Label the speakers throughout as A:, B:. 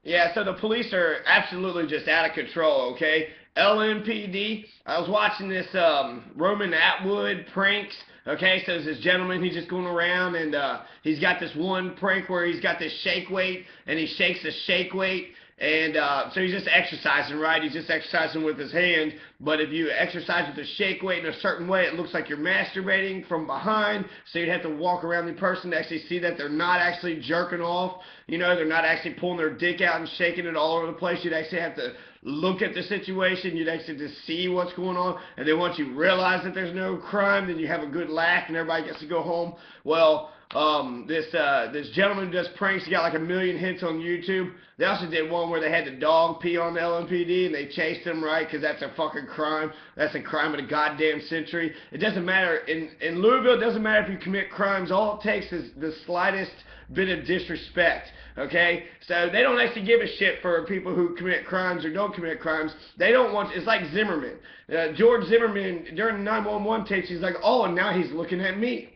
A: Yeah, so the police are absolutely just out of control, okay? LMPD, I was watching this Roman Atwood pranks, okay? So there's this gentleman, he's just going around and he's got this one prank where he's got this shake weight and he shakes the shake weight and so he's just exercising, right? He's just exercising with his hand, but if you exercise with the shake weight in a certain way, it looks like you're masturbating from behind, so you'd have to walk around the person to actually see that they're not actually jerking off, you know, they're not actually pulling their dick out and shaking it all over the place. You'd actually have to look at the situation, you'd actually just see what's going on, and then once you realize that there's no crime, then you have a good laugh and everybody gets to go home. Well, this gentleman who does pranks, he got like 1 million hits on YouTube. They also did one where they had the dog pee on the LMPD and they chased him, right? Because that's a fucking crime. That's a crime of the goddamn century. It doesn't matter. In Louisville, it doesn't matter if you commit crimes. All it takes is the slightest bit of disrespect, okay? So they don't actually give a shit for people who commit crimes or don't commit crimes. They don't want, it's like Zimmerman. George Zimmerman, during the 911 tapes, he's like, oh, and now he's looking at me.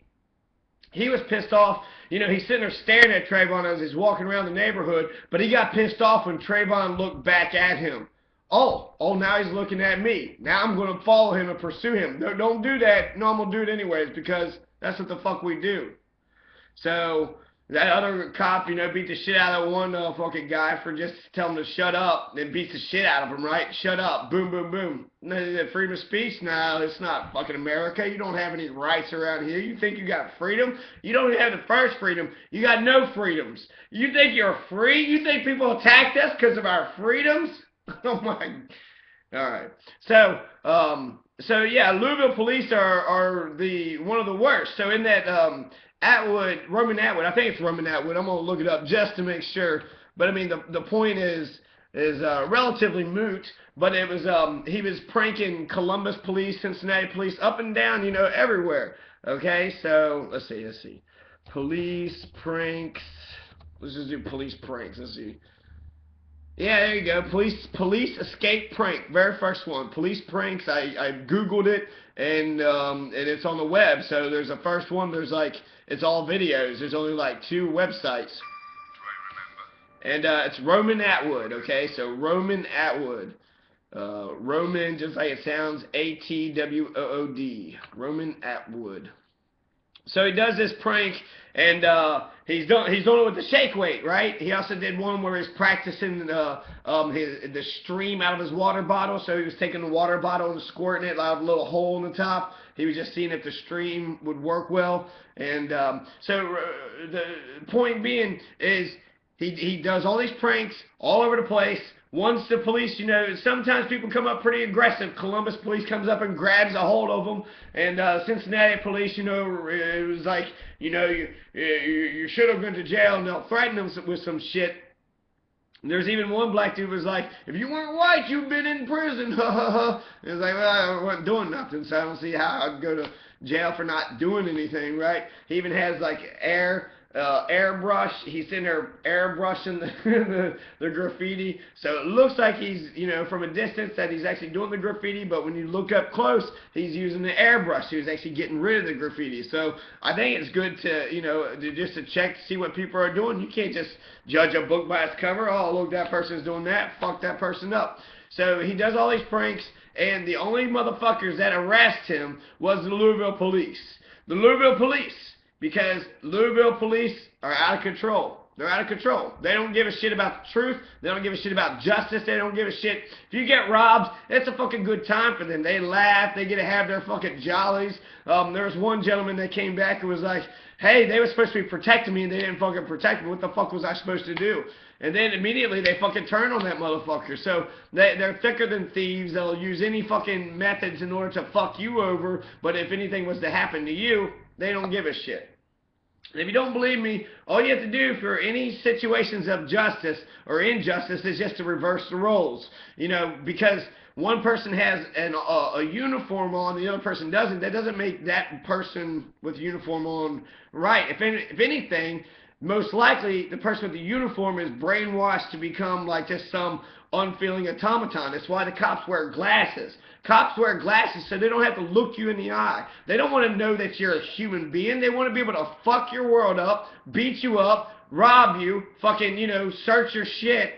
A: He was pissed off. You know, he's sitting there staring at Trayvon as he's walking around the neighborhood, but he got pissed off when Trayvon looked back at him. Oh, now he's looking at me. Now I'm going to follow him and pursue him. No, don't do that. No, I'm going to do it anyways because that's what the fuck we do. So that other cop, you know, beat the shit out of one fucking guy for just telling him to shut up, then beats the shit out of him, right? Shut up. Boom, boom, boom. Freedom of speech? No, it's not fucking America. You don't have any rights around here. You think you got freedom? You don't even have the first freedom. You got no freedoms. You think you're free? You think people attacked us because of our freedoms? Oh my. All right. So yeah, Louisville police are the one of the worst. So in that Roman Atwood, I think it's Roman Atwood. I'm gonna look it up just to make sure. But I mean, the point is relatively moot. But it was he was pranking Columbus police, Cincinnati police, up and down, you know, everywhere. Okay, so let's see, police pranks. Let's just do police pranks. Let's see. Yeah, there you go. Police escape prank. Very first one. Police pranks. I googled it and it's on the web. So there's a first one. There's like it's all videos. There's only like 2 websites. And it's Roman Atwood. Okay, so Roman Atwood. Roman, just like it sounds, Atwood. Roman Atwood. So he does this prank, and he's doing it with the shake weight, right? He also did one where he's practicing the stream out of his water bottle. So he was taking the water bottle and squirting it out of a little hole in the top. He was just seeing if the stream would work well. And so the point being is he does all these pranks all over the place. Once the police, you know, sometimes people come up pretty aggressive. Columbus police comes up and grabs a hold of them. And Cincinnati police, you know, it was like, you know, you should have gone to jail. And they'll threaten them with some shit. There's even one black dude who was like, if you weren't white, you've been in prison. It was like, well, I wasn't doing nothing, so I don't see how I'd go to jail for not doing anything, right? He even has like airbrush. He's in there airbrushing the graffiti. So it looks like he's, you know, from a distance that he's actually doing the graffiti, but when you look up close, he's using the airbrush. He was actually getting rid of the graffiti. So I think it's good to, you know, just to check to see what people are doing. You can't just judge a book by its cover. Oh, look, that person's doing that. Fuck that person up. So he does all these pranks, and the only motherfuckers that arrest him was the Louisville police. The Louisville police. Because Louisville police are out of control. They're out of control. They don't give a shit about the truth. They don't give a shit about justice. They don't give a shit. If you get robbed, it's a fucking good time for them. They laugh. They get to have their fucking jollies. There was one gentleman that came back and was like, hey, they were supposed to be protecting me and they didn't fucking protect me. What the fuck was I supposed to do? And then immediately they fucking turn on that motherfucker. So they're thicker than thieves. They'll use any fucking methods in order to fuck you over. But if anything was to happen to you, they don't give a shit. And if you don't believe me, all you have to do for any situations of justice or injustice is just to reverse the roles. You know, because one person has a uniform on, the other person doesn't. That doesn't make that person with uniform on right. If anything, most likely the person with the uniform is brainwashed to become like just some unfeeling automaton. That's why the cops wear glasses. Cops wear glasses so they don't have to look you in the eye. They don't want to know that you're a human being. They want to be able to fuck your world up, beat you up, rob you, fucking, you know, search your shit,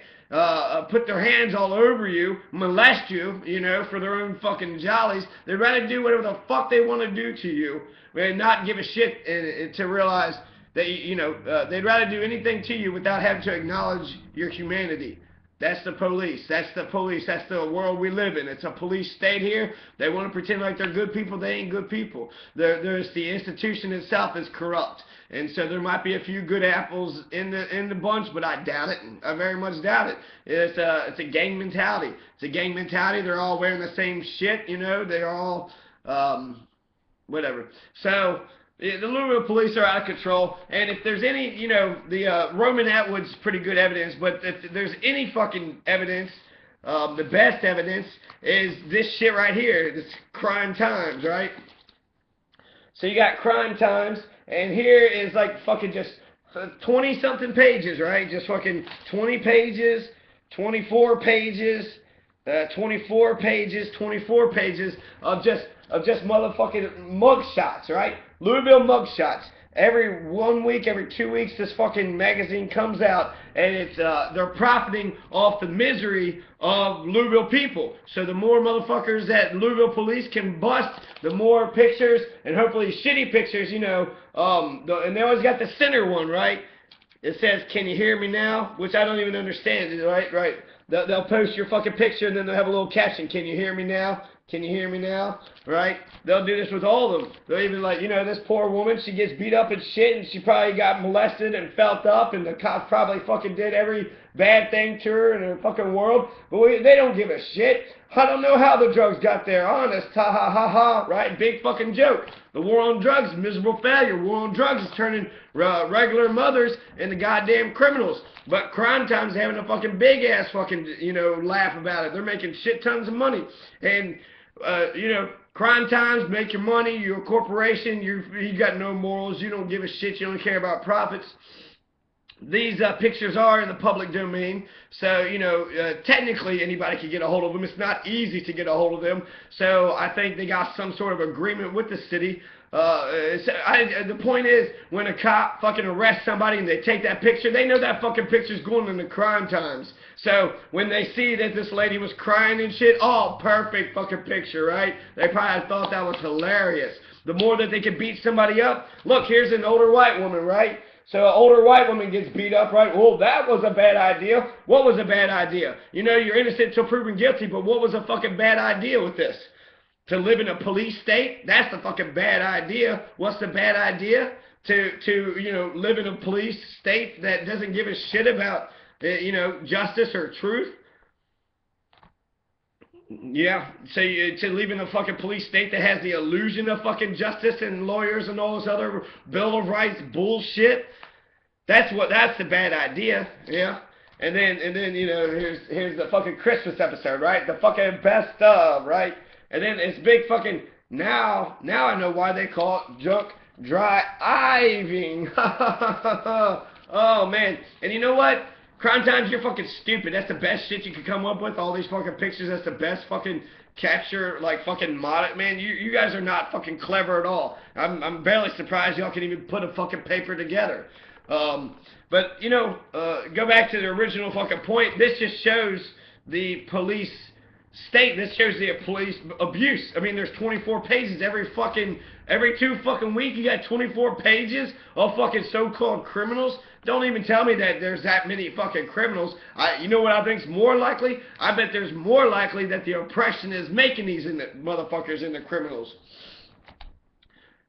A: put their hands all over you, molest you, you know, for their own fucking jollies. They'd rather do whatever the fuck they want to do to you and not give a shit to realize that, you know, they'd rather do anything to you without having to acknowledge your humanity. That's the police. That's the police. That's the world we live in. It's a police state here. They want to pretend like they're good people. They ain't good people. There's the institution itself is corrupt. And so there might be a few good apples in the bunch, but I doubt it. I very much doubt it. It's a gang mentality. It's a gang mentality. They're all wearing the same shit, you know. They're all whatever. So the Louisville police are out of control, and if there's any, you know, the Roman Atwood's pretty good evidence, but if there's any fucking evidence, the best evidence is this shit right here, this Crime Times, right? So you got Crime Times, and here is like fucking just 20-something pages, right? Just fucking 20 pages, 24 pages, 24 pages, 24 pages of just motherfucking mugshots, right? Louisville mugshots. Every 1 week, every 2 weeks, this fucking magazine comes out, and it's they're profiting off the misery of Louisville people. So the more motherfuckers that Louisville police can bust, the more pictures, and hopefully shitty pictures, you know. And they always got the center one, right? It says, "Can you hear me now?" Which I don't even understand, right? They'll post your fucking picture, and then they'll have a little caption, "Can you hear me now? Can you hear me now?" Right? They'll do this with all of them. They'll even like, you know, this poor woman, she gets beat up and shit, and she probably got molested and felt up, and the cops probably fucking did every bad thing to her in the fucking world. But they don't give a shit. I don't know how the drugs got there. Honest. Ha ha ha ha. Right? Big fucking joke. The war on drugs, miserable failure. War on drugs is turning regular mothers into goddamn criminals. But Crime Time's having a fucking big ass fucking, you know, laugh about it. They're making shit tons of money. And, you know, Crime Times, make your money, you're a corporation, you got no morals, you don't give a shit, you don't care about profits. These pictures are in the public domain, so, you know, technically anybody can get a hold of them. It's not easy to get a hold of them, so I think they got some sort of agreement with the city. The point is, when a cop fucking arrests somebody and they take that picture, they know that fucking picture's going in the Crime Times. So when they see that this lady was crying and shit, oh, perfect fucking picture, right? They probably thought that was hilarious. The more that they can beat somebody up, look, here's an older white woman, right? So an older white woman gets beat up, right? Well, that was a bad idea. What was a bad idea? You know, you're innocent until proven guilty, but what was a fucking bad idea with this? To live in a police state? That's the fucking bad idea. What's the bad idea? To you know, live in a police state that doesn't give a shit about, you know, justice or truth? Yeah, so to live in a fucking police state that has the illusion of fucking justice and lawyers and all this other Bill of Rights bullshit? That's the bad idea, yeah. And then you know, here's the fucking Christmas episode, right? The fucking best of, right? And then it's big fucking, now I know why they call it drunk driving. Oh, man. And you know what? Crime Times, you're fucking stupid. That's the best shit you could come up with. All these fucking pictures, that's the best fucking capture, like fucking mod. Man, you guys are not fucking clever at all. I'm barely surprised y'all can even put a fucking paper together. But, you know, go back to the original fucking point. This just shows the police state. This shows the police abuse. I mean, there's 24 pages every 2 fucking week. You got 24 pages of fucking so-called criminals. Don't even tell me that there's that many fucking criminals. You know what I think's more likely? I bet there's more likely that the oppression is making these motherfuckers into criminals.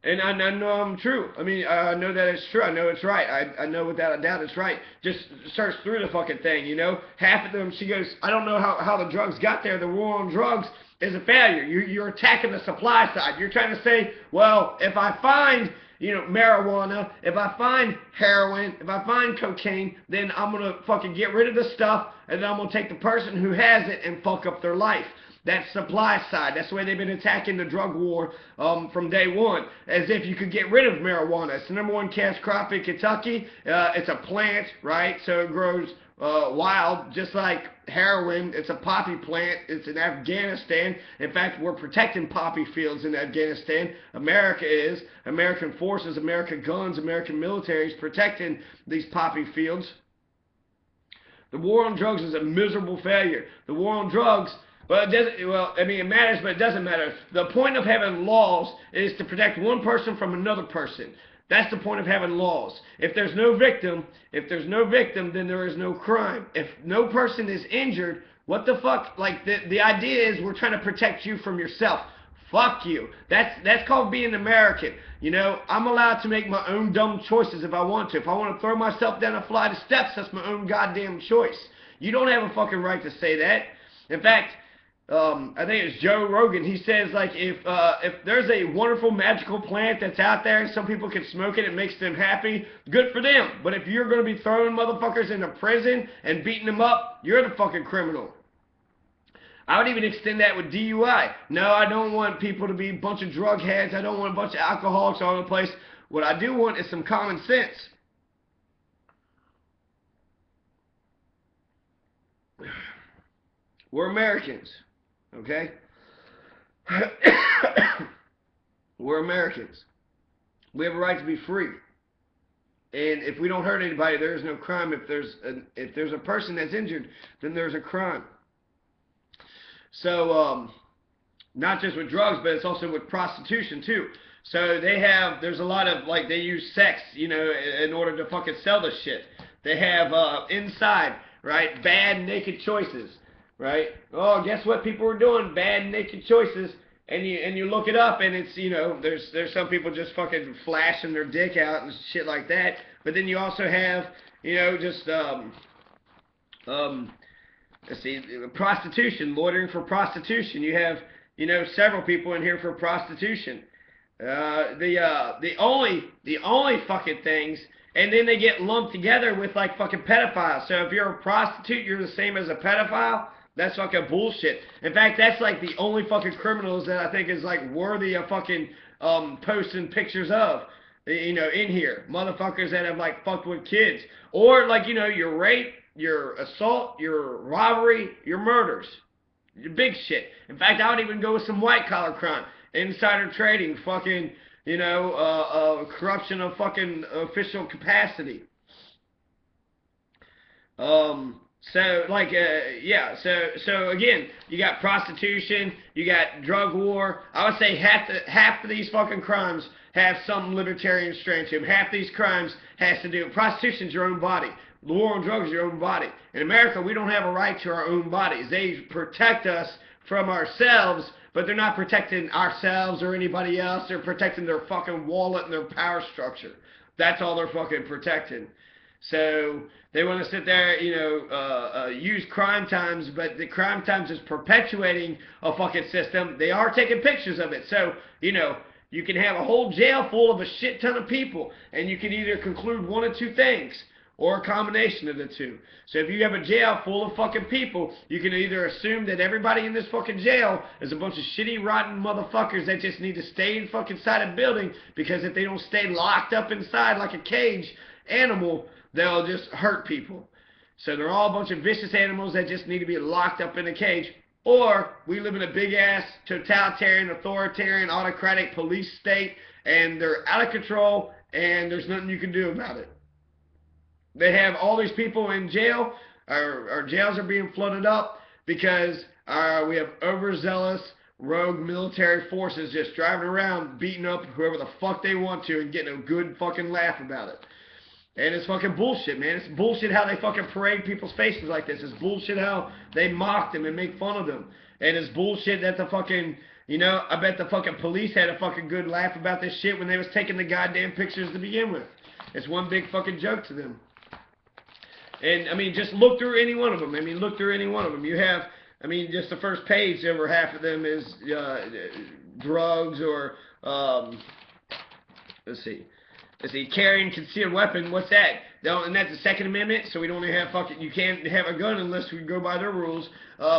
A: And I know I'm true. I mean, I know that it's true. I know it's right. I know without a doubt it's right. Just search through the fucking thing, you know. Half of them, she goes, I don't know how the drugs got there. The war on drugs is a failure. You're attacking the supply side. You're trying to say, well, if I find, you know, marijuana, if I find heroin, if I find cocaine, then I'm going to fucking get rid of the stuff, and then I'm going to take the person who has it and fuck up their life. That's supply side. That's the way they've been attacking the drug war from day one, as if you could get rid of marijuana. It's the #1 cash crop in Kentucky. It's a plant, right? So it grows wild, just like heroin. It's a poppy plant. It's in Afghanistan. In fact, we're protecting poppy fields in Afghanistan. America is. American forces, American guns, American military is protecting these poppy fields. The war on drugs is a miserable failure. The war on drugs, well, it matters, but it doesn't matter. The point of having laws is to protect one person from another person. That's the point of having laws. If there's no victim, then there is no crime. If no person is injured, what the fuck? Like, the idea is we're trying to protect you from yourself. Fuck you. That's called being American. You know, I'm allowed to make my own dumb choices if I want to. If I want to throw myself down a flight of steps, that's my own goddamn choice. You don't have a fucking right to say that. In fact, I think it's Joe Rogan. He says, like, if there's a wonderful magical plant that's out there and some people can smoke it, it makes them happy, good for them. But if you're going to be throwing motherfuckers into prison and beating them up, you're the fucking criminal. I would even extend that with DUI. No, I don't want people to be a bunch of drug heads. I don't want a bunch of alcoholics all over the place. What I do want is some common sense. We're Americans, okay? We're Americans. We have a right to be free. And if we don't hurt anybody, there is no crime. If there's a person that's injured, then there's a crime. So, not just with drugs, but it's also with prostitution, too. So, there's a lot of, like, they use sex, you know, in order to fucking sell this shit. They have, inside, right, bad naked choices, right? Oh, guess what people are doing? Bad naked choices. And you look it up, and it's, you know, there's some people just fucking flashing their dick out and shit like that. But then you also have, you know, just, let's see, prostitution, loitering for prostitution. You have, you know, several people in here for prostitution. The only fucking things, and then they get lumped together with like fucking pedophiles. So if you're a prostitute, you're the same as a pedophile. That's fucking bullshit. In fact, that's like the only fucking criminals that I think is like worthy of fucking posting pictures of. You know, in here, motherfuckers that have like fucked with kids, or like, you know, your rape, your assault, your robbery, your murders, your big shit. In fact, I would even go with some white collar crime, insider trading, fucking, you know, corruption of fucking official capacity. So like, yeah. So again, you got prostitution, you got drug war. I would say half of these fucking crimes have some libertarian strain to them. Half these crimes has to do with prostitution's your own body. The war on drugs is your own body. In America, we don't have a right to our own bodies. They protect us from ourselves, but they're not protecting ourselves or anybody else. They're protecting their fucking wallet and their power structure. That's all they're fucking protecting. So they want to sit there, you know, use crime times, but the crime times is perpetuating a fucking system. They are taking pictures of it. So, you know, you can have a whole jail full of a shit ton of people, and you can either conclude one of two things, or a combination of the two. So if you have a jail full of fucking people, you can either assume that everybody in this fucking jail is a bunch of shitty, rotten motherfuckers that just need to stay in fucking inside a building, because if they don't stay locked up inside like a cage animal, they'll just hurt people. So they're all a bunch of vicious animals that just need to be locked up in a cage. Or we live in a big-ass, totalitarian, authoritarian, autocratic police state, and they're out of control, and there's nothing you can do about it. They have all these people in jail. Our jails are being flooded up because we have overzealous, rogue military forces just driving around, beating up whoever the fuck they want to and getting a good fucking laugh about it. And it's fucking bullshit, man. It's bullshit how they fucking parade people's faces like this. It's bullshit how they mock them and make fun of them. And it's bullshit that the fucking, you know, I bet the fucking police had a fucking good laugh about this shit when they was taking the goddamn pictures to begin with. It's one big fucking joke to them. And, I mean, just look through any one of them. I mean, look through any one of them. You have, I mean, just the first page, over half of them is drugs or, let's see, carrying concealed weapon. What's that? And that's the Second Amendment, so we don't have fucking, you can't have a gun unless we go by their rules.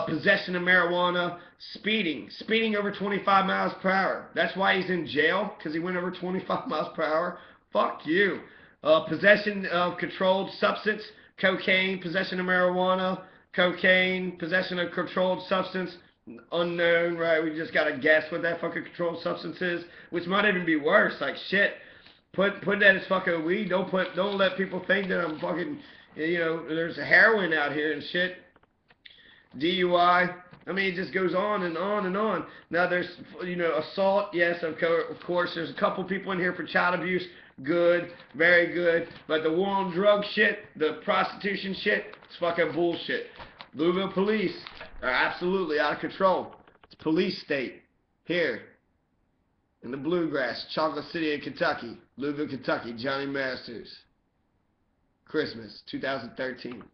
A: Possession of marijuana, speeding over 25 miles per hour. That's why he's in jail, because he went over 25 miles per hour. Fuck you. Possession of controlled substance, cocaine, possession of marijuana, cocaine, possession of controlled substance, unknown, right? We just gotta guess what that fucking controlled substance is, which might even be worse. Like, shit. Put that as fucking weed. Don't let people think that I'm fucking, You know, there's heroin out here and shit. DUI. I mean, it just goes on and on and on. Now there's, you know, assault. Yes, of course. There's a couple people in here for child abuse. Good, very good. But the war on drug shit, the prostitution shit, it's fucking bullshit. Louisville police are absolutely out of control. It's police state here in the bluegrass, Chocolate City in Kentucky, Louisville, Kentucky. Johnny Masters. Christmas 2013.